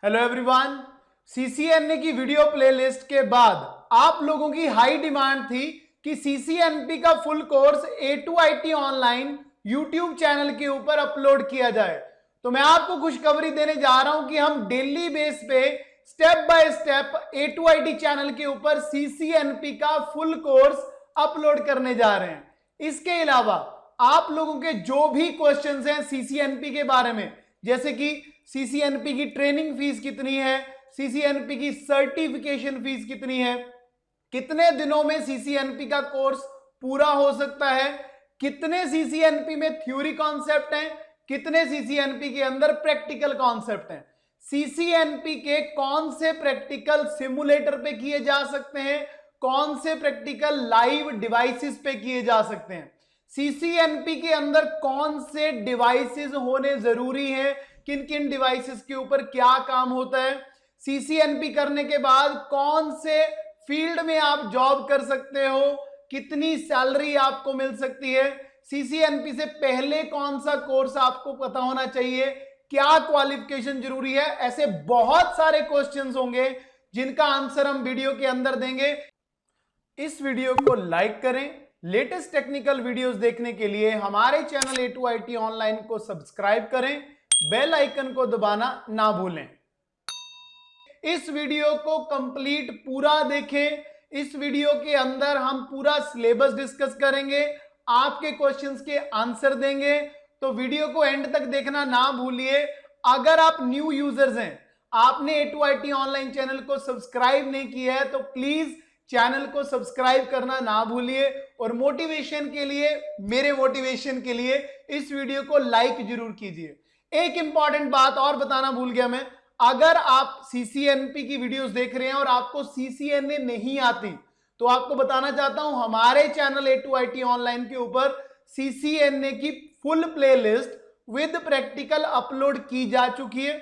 Hello everyone. CCNA की video playlist के बाद आप लोगों की हाई डिमांड थी कि सीसीएनपी का full course A2IT online YouTube channel के ऊपर अपलोड किया जाए। तो मैं आपको खुशखबरी देने जा रहा हूं कि हम डेली बेस पे step by step A2IT channel के ऊपर सीसीएनपी का फुल कोर्स अपलोड करने जा रहे हैं। इसके अलावा आप लोगों के जो भी क्वेश्चंस हैं सीसीएनपी के बारे में, जैसे कि सीसीएनपी की ट्रेनिंग फीस कितनी है, सीसीएनपी की सर्टिफिकेशन फीस कितनी है, कितने दिनों में सीसीएनपी का कोर्स पूरा हो सकता है, कितने सीसीएनपी में थ्योरी कॉन्सेप्ट हैं, कितने सीसीएनपी के अंदर प्रैक्टिकल कॉन्सेप्ट हैं, सीसीएनपी के कौन से प्रैक्टिकल सिमुलेटर पे किए जा सकते हैं, कौन से प्रैक्टिकल लाइव डिवाइसेस पे किए जा सकते हैं, सीसीएनपी के अंदर कौन से डिवाइसेस होने जरूरी हैं, किन किन डिवाइसेस के ऊपर क्या काम होता है, सीसीएनपी करने के बाद कौन से फील्ड में आप जॉब कर सकते हो, कितनी सैलरी आपको मिल सकती है, सीसीएनपी से पहले कौन सा कोर्स आपको पता होना चाहिए, क्या क्वालिफिकेशन जरूरी है। ऐसे बहुत सारे क्वेश्चंस होंगे जिनका आंसर हम वीडियो के अंदर देंगे। इस वीडियो को लाइक करें। लेटेस्ट टेक्निकल वीडियोस देखने के लिए हमारे चैनल A2IT ऑनलाइन को सब्सक्राइब करें, बेल आइकन को दबाना ना भूलें। इस वीडियो को कंप्लीट पूरा देखें। इस वीडियो के अंदर हम पूरा सिलेबस डिस्कस करेंगे, आपके क्वेश्चंस के आंसर देंगे, तो वीडियो को एंड तक देखना ना भूलिए। अगर आप न्यू यूजर्स हैं, आपने A2IT ऑनलाइन चैनल को सब्सक्राइब नहीं किया है, तो प्लीज चैनल को सब्सक्राइब करना ना भूलिए। और मोटिवेशन के लिए, मेरे मोटिवेशन के लिए इस वीडियो को लाइक जरूर कीजिए। एक इंपॉर्टेंट बात और बताना भूल गया मैं, अगर आप सीसीएनपी की वीडियोस देख रहे हैं और आपको सीसीएनए नहीं आती, तो आपको बताना चाहता हूं हमारे चैनल A2IT ऑनलाइन के ऊपर सीसीएनए की full playlist with practical upload की जा चुकी है।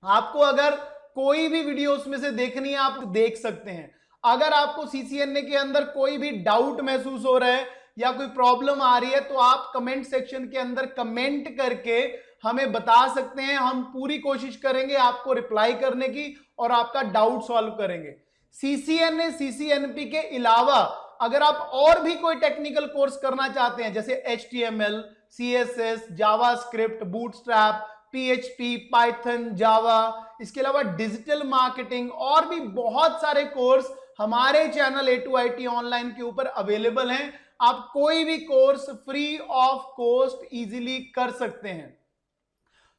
आपको अगर कोई भी वीडियो उसमें से देखनी है, आप देख सकते हैं। अगर आपको सीसीएनए के अंदर कोई भी डाउट महसूस हो रहा है या कोई प्रॉब्लम आ रही है, तो आप कमेंट सेक्शन के अंदर कमेंट करके हमें बता सकते हैं। हम पूरी कोशिश करेंगे आपको रिप्लाई करने की और आपका डाउट सॉल्व करेंगे। सीसीएनए सीसीएनपी के अलावा अगर आप और भी कोई टेक्निकल कोर्स करना चाहते हैं, जैसे HTML, CSS, JavaScript, bootstrap, PHP, Python, Java, इसके अलावा डिजिटल मार्केटिंग और भी बहुत सारे कोर्स हमारे चैनल A2IT ऑनलाइन के ऊपर अवेलेबल हैं। आप कोई भी course free of cost easily कर सकते हैं।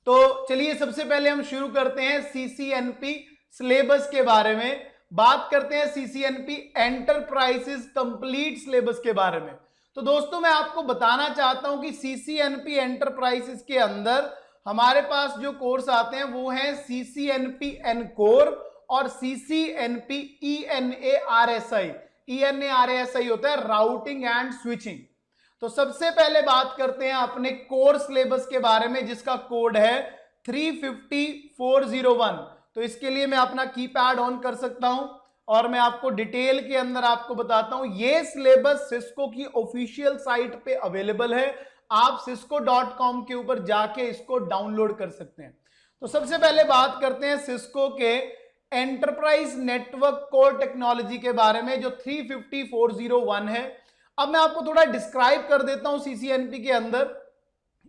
तो चलिए सबसे पहले हम शुरू करते हैं सीसीएनपी सिलेबस के बारे में। बात करते हैं सीसीएनपी एंटरप्राइजेस कंप्लीट सिलेबस के बारे में। तो दोस्तों मैं आपको बताना चाहता हूं कि सीसीएनपी एंटरप्राइजेस के अंदर हमारे पास जो कोर्स आते हैं वो है सीसीएनपी एनकोर और सीसीएनपी ENARSI। ENARSI होता है राउटिंग एंड स्विचिंग। तो सबसे पहले बात करते हैं अपने कोर सिलेबस के बारे में, जिसका कोड है 350401। तो इसके लिए मैं अपना कीपैड ऑन कर सकता हूं और मैं आपको डिटेल के अंदर आपको बताता हूं। ये सिलेबस सिस्को की ऑफिशियल साइट पे अवेलेबल है। आप cisco.com के ऊपर जाके इसको डाउनलोड कर सकते हैं। तो सबसे पहले बात करते हैं सिस्को के एंटरप्राइज नेटवर्क कोर टेक्नोलॉजी के बारे में, जो 350401 है। अब मैं आपको थोड़ा डिस्क्राइब कर देता हूं सीसीएनपी के अंदर।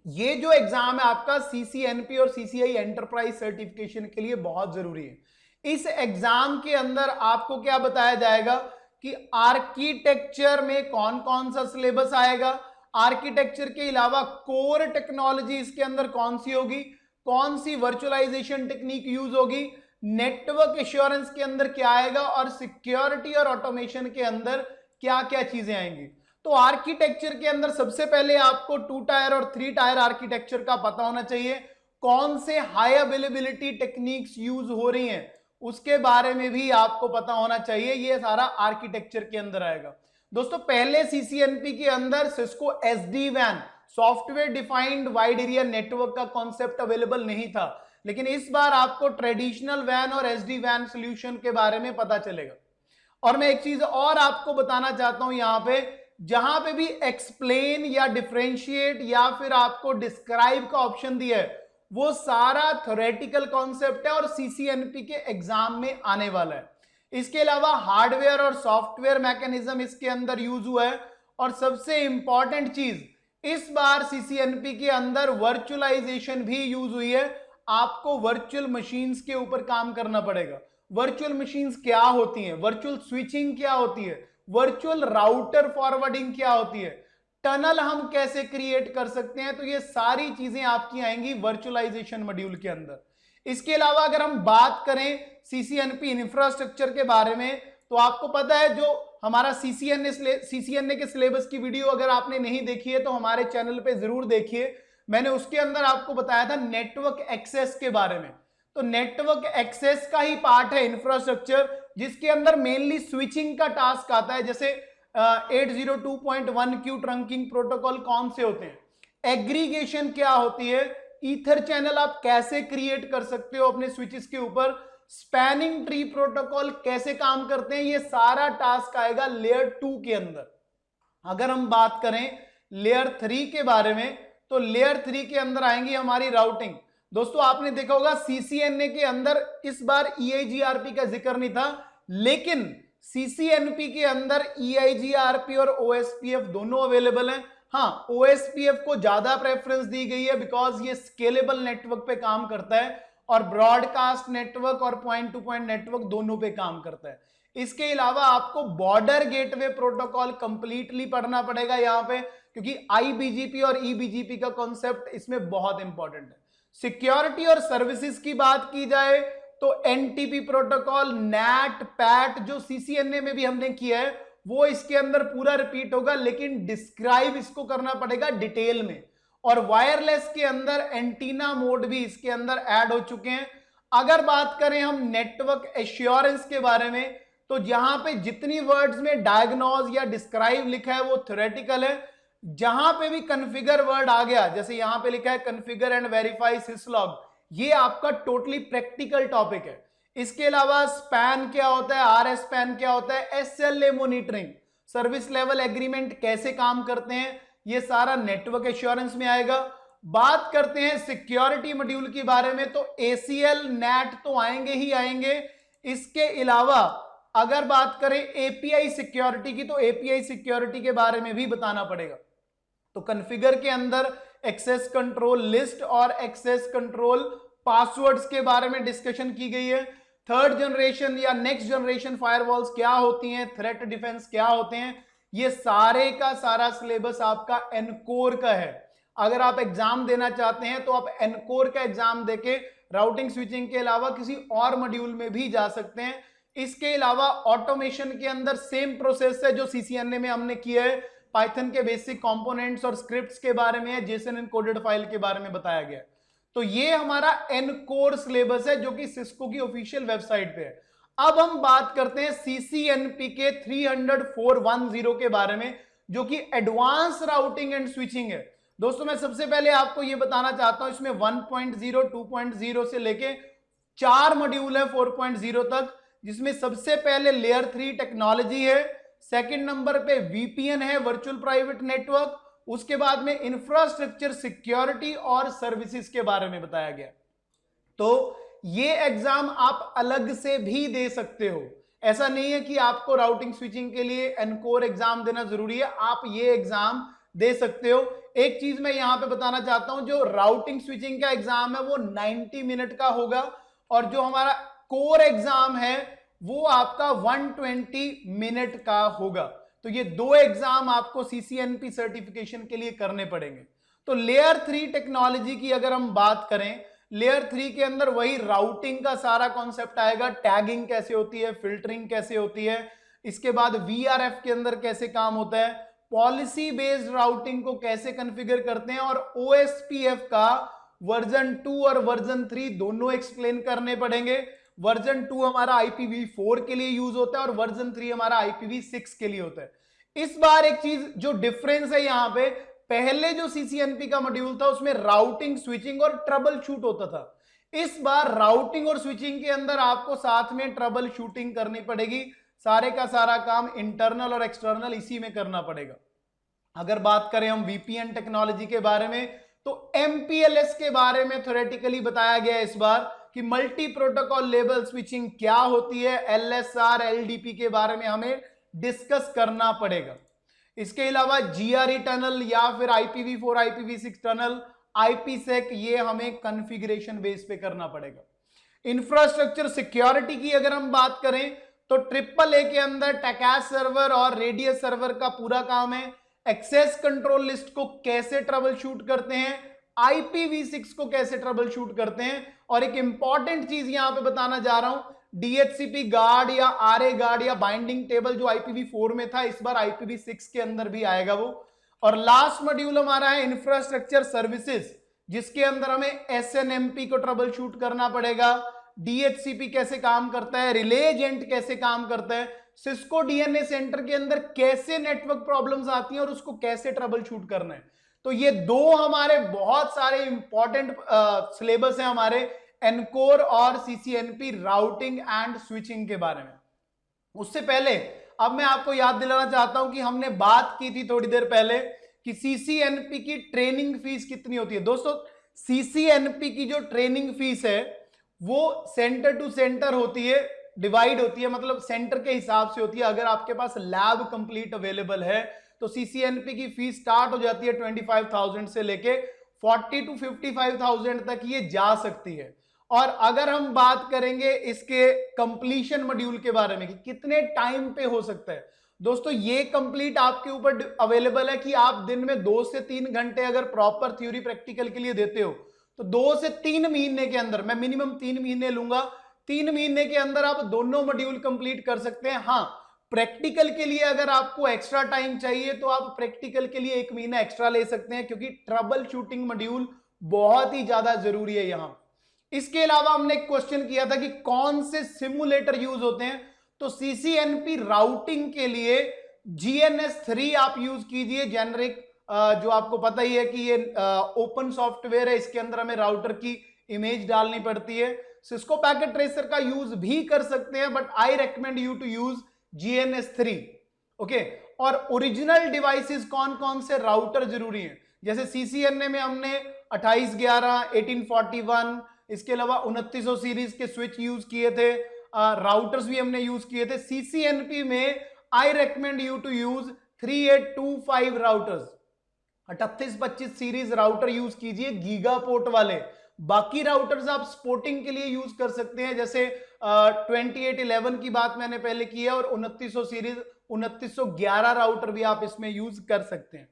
ये जो एग्जाम है आपका सीसीएनपी और सीसीआई एंटरप्राइज सर्टिफिकेशन के लिए बहुत जरूरी है। इस एग्जाम के अंदर आपको क्या बताया जाएगा कि आर्किटेक्चर में कौन कौन सा सिलेबस आएगा, आर्किटेक्चर के अलावा कोर टेक्नोलॉजी इसके अंदर कौन सी होगी, कौन सी वर्चुअलाइजेशन टेक्निक यूज होगी, नेटवर्क एश्योरेंस के अंदर क्या आएगा और सिक्योरिटी और ऑटोमेशन के अंदर क्या क्या चीजें आएंगी। तो आर्किटेक्चर के अंदर सबसे पहले आपको 2 टायर और 3 टायर आर्किटेक्चर का पता होना चाहिए। कौन से हाई अवेलेबिलिटी टेक्निक्स यूज हो रही हैं उसके बारे में भी आपको पता होना चाहिए। ये सारा आर्किटेक्चर के अंदर आएगा। दोस्तों पहले सीसीएनपी के अंदर Cisco SD-WAN software defined wide area network का कॉन्सेप्ट अवेलेबल नहीं था, लेकिन इस बार आपको ट्रेडिशनल वैन और SD-WAN सोल्यूशन के बारे में पता चलेगा। और मैं एक चीज और आपको बताना चाहता हूं, यहां पे जहां पे भी एक्सप्लेन या डिफरेंशिएट या फिर आपको डिस्क्राइब का ऑप्शन दिया है, वो सारा थ्योरेटिकल कॉन्सेप्ट है और सीसीएनपी के एग्जाम में आने वाला है। इसके अलावा हार्डवेयर और सॉफ्टवेयर मैकेनिज्म इसके अंदर यूज हुआ है। और सबसे इंपॉर्टेंट चीज, इस बार सीसीएनपी के अंदर वर्चुअलाइजेशन भी यूज हुई है। आपको वर्चुअल मशीन्स के ऊपर काम करना पड़ेगा। वर्चुअल मशीन्स क्या होती हैं, वर्चुअल स्विचिंग क्या होती है, वर्चुअल राउटर फॉरवर्डिंग क्या होती है, टनल हम कैसे क्रिएट कर सकते हैं, तो ये सारी चीजें आपकी आएंगी वर्चुअलाइजेशन मॉड्यूल के अंदर। इसके अलावा अगर हम बात करें सीसीएनपी इंफ्रास्ट्रक्चर के बारे में, तो आपको पता है जो हमारा सीसीएनए के सिलेबस की वीडियो अगर आपने नहीं देखी है तो हमारे चैनल पे जरूर देखिए। मैंने उसके अंदर आपको बताया था नेटवर्क एक्सेस के बारे में। तो नेटवर्क एक्सेस का ही पार्ट है इंफ्रास्ट्रक्चर, जिसके अंदर मेनली स्विचिंग का टास्क आता है। जैसे 802.1q ट्रंकिंग प्रोटोकॉल कौन से होते हैं, एग्रीगेशन क्या होती है, ईथर चैनल आप कैसे क्रिएट कर सकते हो अपने स्विचेस के ऊपर, स्पैनिंग ट्री प्रोटोकॉल कैसे काम करते हैं, ये सारा टास्क आएगा लेयर 2 के अंदर। अगर हम बात करें लेयर 3 के बारे में, तो लेयर 3 के अंदर आएंगी हमारी राउटिंग। दोस्तों आपने देखा होगा सीसीएनए के अंदर इस बार ईआईजीआरपी का जिक्र नहीं था, लेकिन सीसीएनपी के अंदर ईआईजीआरपी और ओएसपीएफ दोनों अवेलेबल हैं। हाँ, ओएसपीएफ को ज्यादा प्रेफरेंस दी गई है बिकॉज ये स्केलेबल नेटवर्क पे काम करता है और ब्रॉडकास्ट नेटवर्क और पॉइंट टू पॉइंट नेटवर्क दोनों पे काम करता है। इसके अलावा आपको बॉर्डर गेटवे प्रोटोकॉल कंप्लीटली पढ़ना पड़ेगा यहाँ पे, क्योंकि आईबीजीपी और ईबीजीपी का कॉन्सेप्ट इसमें बहुत इंपॉर्टेंट है। सिक्योरिटी और सर्विसेज की बात की जाए तो एनटीपी प्रोटोकॉल, नैट, पैट जो सीसीएनए में भी हमने किया है वो इसके अंदर पूरा रिपीट होगा, लेकिन डिस्क्राइब इसको करना पड़ेगा डिटेल में। और वायरलेस के अंदर एंटीना मोड भी इसके अंदर ऐड हो चुके हैं। अगर बात करें हम नेटवर्क एश्योरेंस के बारे में, तो जहां पे जितनी वर्ड्स में डायग्नोज या डिस्क्राइब लिखा है वो थ्योरेटिकल है। जहां पे भी कॉन्फ़िगर वर्ड आ गया, जैसे यहां पे लिखा है कॉन्फ़िगर एंड वेरीफाई सिसलॉग, ये आपका टोटली प्रैक्टिकल टॉपिक है। इसके अलावा स्पैन क्या होता है, आरएस स्पैन क्या होता है, SLA monitoring, service level agreement कैसे काम करते हैं, ये सारा नेटवर्क एश्योरेंस में आएगा। बात करते हैं सिक्योरिटी मॉड्यूल के बारे में, तो एसीएल, नैट तो आएंगे ही आएंगे। इसके अलावा अगर बात करें एपीआई सिक्योरिटी की, तो एपीआई सिक्योरिटी के बारे में भी बताना पड़ेगा। तो कॉन्फ़िगर के अंदर एक्सेस कंट्रोल लिस्ट और एक्सेस कंट्रोल पासवर्ड्स के बारे में डिस्कशन की गई है। थर्ड जनरेशन या नेक्स्ट जनरेशन फायरवॉल्स क्या होती हैं, थ्रेट डिफेंस क्या होते हैं, ये सारे का सारा सिलेबस आपका एनकोर का है। अगर आप एग्जाम देना चाहते हैं तो आप एनकोर का एग्जाम देके राउटिंग स्विचिंग के अलावा किसी और मॉड्यूल में भी जा सकते हैं। इसके अलावा ऑटोमेशन के अंदर सेम प्रोसेस है जो सीसीएनए में हमने किया है। पाइथन के बेसिक कंपोनेंट्स और स्क्रिप्ट्स के बारे में है, जेसन एनकोडेड फाइल के बारे में बताया गया। तो ये हमारा एनकोर सिलेबस है जो कि सिस्को की ऑफिशियल वेबसाइट पे है। अब हम बात करते हैं सीसीएनपी के 300.410 के बारे में, जो कि एडवांस राउटिंग एंड स्विचिंग है। दोस्तों मैं सबसे पहले आपको यह बताना चाहता हूं, इसमें 1.0, 2.0 से लेके 4 मॉड्यूल है 4.0 तक, जिसमें सबसे पहले लेयर 3 टेक्नोलॉजी है, सेकंड नंबर पे वीपीएन है, वर्चुअल प्राइवेट नेटवर्क, उसके बाद में इंफ्रास्ट्रक्चर सिक्योरिटी और सर्विसेज के बारे में बताया गया। तो ये एग्जाम आप अलग से भी दे सकते हो, ऐसा नहीं है कि आपको राउटिंग स्विचिंग के लिए एनकोर एग्जाम देना जरूरी है, आप ये एग्जाम दे सकते हो। एक चीज मैं यहां पे बताना चाहता हूं, जो राउटिंग स्विचिंग का एग्जाम है वो 90 मिनट का होगा और जो हमारा कोर एग्जाम है वो आपका 120 मिनट का होगा। तो ये 2 एग्जाम आपको सीसीएनपी सर्टिफिकेशन के लिए करने पड़ेंगे। तो लेयर 3 टेक्नोलॉजी की अगर हम बात करें, लेयर 3 के अंदर वही राउटिंग का सारा कॉन्सेप्ट आएगा, टैगिंग कैसे होती है, फिल्टरिंग कैसे होती है, इसके बाद वीआरएफ के अंदर कैसे काम होता है, पॉलिसी बेस्ड राउटिंग को कैसे कॉन्फ़िगर करते हैं, और ओएसपीएफ का वर्जन 2 और वर्जन 3 दोनों एक्सप्लेन करने पड़ेंगे। वर्जन 2 हमारा IPv4 के लिए यूज होता है और वर्जन 3 हमारा IPv6 के लिए होता है। इस बार एक चीज जो डिफरेंस है यहां पे, पहले जो सीसीएनपी का मॉड्यूल था उसमें राउटिंग, स्विचिंग और ट्रबल शूट होता था। इस बार राउटिंग और स्विचिंग के अंदर आपको साथ में ट्रबल शूटिंग करनी पड़ेगी। सारे का सारा काम इंटरनल और एक्सटर्नल इसी में करना पड़ेगा। अगर बात करें हम वीपीएन टेक्नोलॉजी के बारे में, तो MPLS के बारे में थ्योरेटिकली बताया गया इस बार कि मल्टी प्रोटोकॉल लेवल स्विचिंग क्या होती है, LSR LDP के बारे में हमें डिस्कस करना पड़ेगा। इसके अलावा GRE टनल या फिर IPv4 IPv6 टनल, IPsec, ये हमें कॉन्फ़िगरेशन बेस पे करना पड़ेगा। इंफ्रास्ट्रक्चर सिक्योरिटी की अगर हम बात करें तो AAA के अंदर टैकास सर्वर और रेडियस सर्वर का पूरा काम है। एक्सेस कंट्रोल लिस्ट को कैसे ट्रबल शूट करते हैं, IPv6 को कैसे ट्रबल शूट करते हैं, और एक इंपॉर्टेंट चीज यहां पे बताना जा रहा हूं, DHCP गार्ड या RA गार्ड या बाइंडिंग टेबल जो IPv4 में था, इस बार IPv6 के अंदर भी आएगा वो। और लास्ट मॉड्यूल हमारा है इंफ्रास्ट्रक्चर सर्विसेज, जिसके अंदर हमें SNMP को ट्रबल शूट करना पड़ेगा, DHCP कैसे काम करता है, रिले एजेंट कैसे काम करता है, सिस्को DNA सेंटर के अंदर कैसे नेटवर्क प्रॉब्लम्स आती हैं और उसको कैसे ट्रबल शूट करना है। तो ये दो हमारे बहुत सारे इंपॉर्टेंट सिलेबस हैं हमारे एनकोर और CCNP राउटिंग एंड स्विचिंग के बारे में। उससे पहले अब मैं आपको याद दिलाना चाहता हूं कि हमने बात की थी थोड़ी देर पहले कि CCNP की ट्रेनिंग फीस कितनी होती है। दोस्तों CCNP की जो ट्रेनिंग फीस है वो सेंटर टू सेंटर होती है, डिवाइड होती है, मतलब सेंटर के हिसाब से होती है। अगर आपके पास लैब कंप्लीट अवेलेबल है तो CCNP की फीस स्टार्ट हो जाती है 25,000 से लेके 40 to 55,000 तक ये जा सकती है। और अगर हम बात करेंगे इसके कंप्लीशन मॉड्यूल के बारे में कि कितने टाइम पे हो सकता है, दोस्तों ये कंप्लीट आपके ऊपर अवेलेबल है कि आप दिन में 2 से 3 घंटे अगर प्रॉपर थ्योरी प्रैक्टिकल के लिए देते हो तो 2 से 3 महीने के अंदर, मैं मिनिमम 3 महीने लूंगा, 3 महीने के अंदर आप दोनों मॉड्यूल कंप्लीट कर सकते हैं। हाँ, प्रैक्टिकल के लिए अगर आपको एक्स्ट्रा टाइम चाहिए तो आप प्रैक्टिकल के लिए 1 महीना एक्स्ट्रा ले सकते हैं, क्योंकि ट्रबल शूटिंग मॉड्यूल बहुत ही ज्यादा जरूरी है यहां। इसके अलावा हमने एक क्वेश्चन किया था कि कौन से सिमुलेटर यूज होते हैं, तो CCNP राउटिंग के लिए GNS3 आप यूज कीजिए, जेनरिक, जो आपको पता ही है कि ये ओपन सॉफ्टवेयर है, इसके अंदर हमें राउटर की इमेज डालनी पड़ती है। सिस्को पैकेट ट्रेसर का यूज भी कर सकते हैं, but I recommend you to use GNS3। Okay, और ओरिजिनल डिवाइसेस कौन कौन से राउटर जरूरी हैं, जैसे CCNA में हमने 2811, 1841, इसके अलावा 2900 सीरीज के स्विच यूज किए थे, राउटर्स भी हमने यूज किए थे। CCNP में I recommend you to use 3825 routers, 3825 series router use कीजिए गीगा पोर्ट वाले। बाकी राउटर्स आप स्पोर्टिंग के लिए यूज कर सकते हैं, जैसे 2811 की बात मैंने पहले की है, और 2900 सीरीज 2911 राउटर भी आप इसमें यूज कर सकते हैं।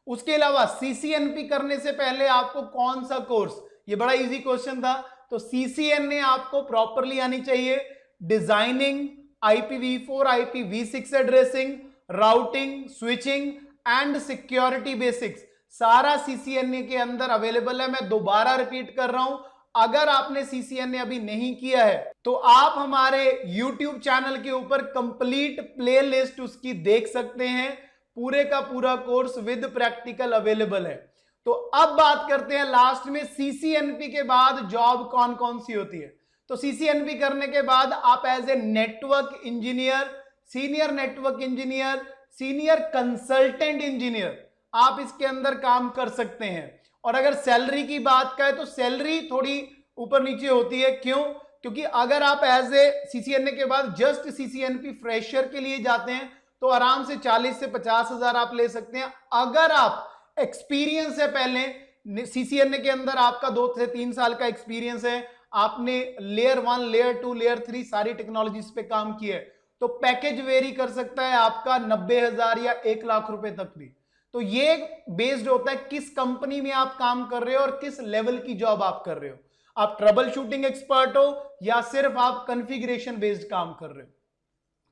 उसके अलावा CCNP करने से पहले आपको कौन सा कोर्स, ये बड़ा इजी क्वेश्चन था, तो CCNA आपको प्रॉपरली आनी चाहिए, designing, IPv4 IPv6 addressing, routing, switching and security basics, सारा CCNA के अंदर अवेलेबल है। मैं दोबारा रिपीट कर रहा हूं, अगर आपने CCNA अभी नहीं किया है तो आप हमारे YouTube चैनल के ऊपर कंप्लीट प्लेलिस्ट उसकी देख सकते हैं, पूरे का पूरा कोर्स विद प्रैक्टिकल अवेलेबल है। तो अब बात करते हैं लास्ट में CCNP के बाद जॉब कौन कौन सी होती है। तो CCNP करने के बाद आप as a network engineer, senior network engineer, senior consultant engineer, आप इसके अंदर काम कर सकते हैं। और अगर सैलरी की बात करें तो सैलरी थोड़ी ऊपर नीचे होती है, क्यों? क्योंकि अगर आप एज ए CCNA के बाद जस्ट CCNP फ्रेशर के लिए जाते हैं तो आराम से 40 से 50,000 आप ले सकते हैं। अगर आप एक्सपीरियंस है, पहले CCNA के अंदर आपका 2 से 3 साल का एक्सपीरियंस है, आपने लेयर 1, लेयर 2, लेयर 3 सारी टेक्नोलॉजीज पे काम किया है, तो पैकेज वेरी कर सकता है आपका 90,000 या 1 लाख रुपए तक भी। तो ये बेस्ड होता है किस कंपनी में आप काम कर रहे हो और किस लेवल की जॉब आप कर रहे हो, आप ट्रबल शूटिंग एक्सपर्ट हो या सिर्फ आप कॉन्फ़िगरेशन बेस्ड काम कर रहे हो।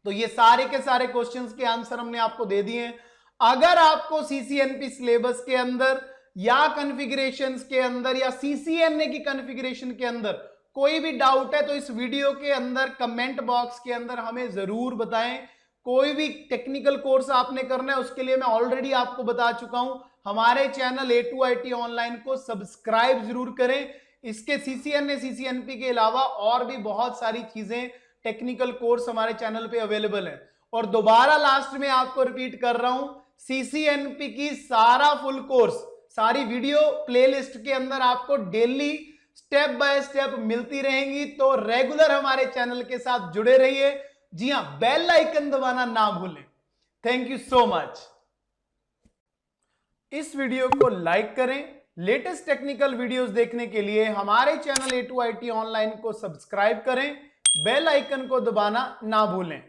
तो ये सारे के सारे क्वेश्चंस के आंसर हमने आपको दे दिए हैं। अगर आपको CCNP सिलेबस के अंदर या कॉन्फ़िगरेशंस के अंदर या CCNA की कॉन्फ़िगरेशन के अंदर कोई भी डाउट है तो इस वीडियो के अंदर कमेंट बॉक्स के अंदर हमें जरूर बताएं। कोई भी टेक्निकल कोर्स आपने करना है उसके लिए मैं ऑलरेडी आपको बता चुका हूं, हमारे चैनल A2IT ऑनलाइन को सब्सक्राइब जरूर करें। इसके CCNA CCNP के अलावा और भी बहुत सारी चीजें, टेक्निकल कोर्स हमारे चैनल पे अवेलेबल है। और दोबारा लास्ट में आपको रिपीट कर रहा हूं, CCNP की सारा फुल कोर्स सारी वीडियो प्लेलिस्ट के अंदर आपको डेली स्टेप बाय स्टेप मिलती रहेंगी। तो रेगुलर हमारे चैनल के साथ जुड़े रहिए। जी हां, बेल आइकन दबाना ना भूलें। Thank you so much. इस वीडियो को लाइक करें। लेटेस्ट टेक्निकल वीडियोस देखने के लिए हमारे चैनल A2IT ऑनलाइन को सब्सक्राइब करें। बेल आइकन को दबाना ना भूलें।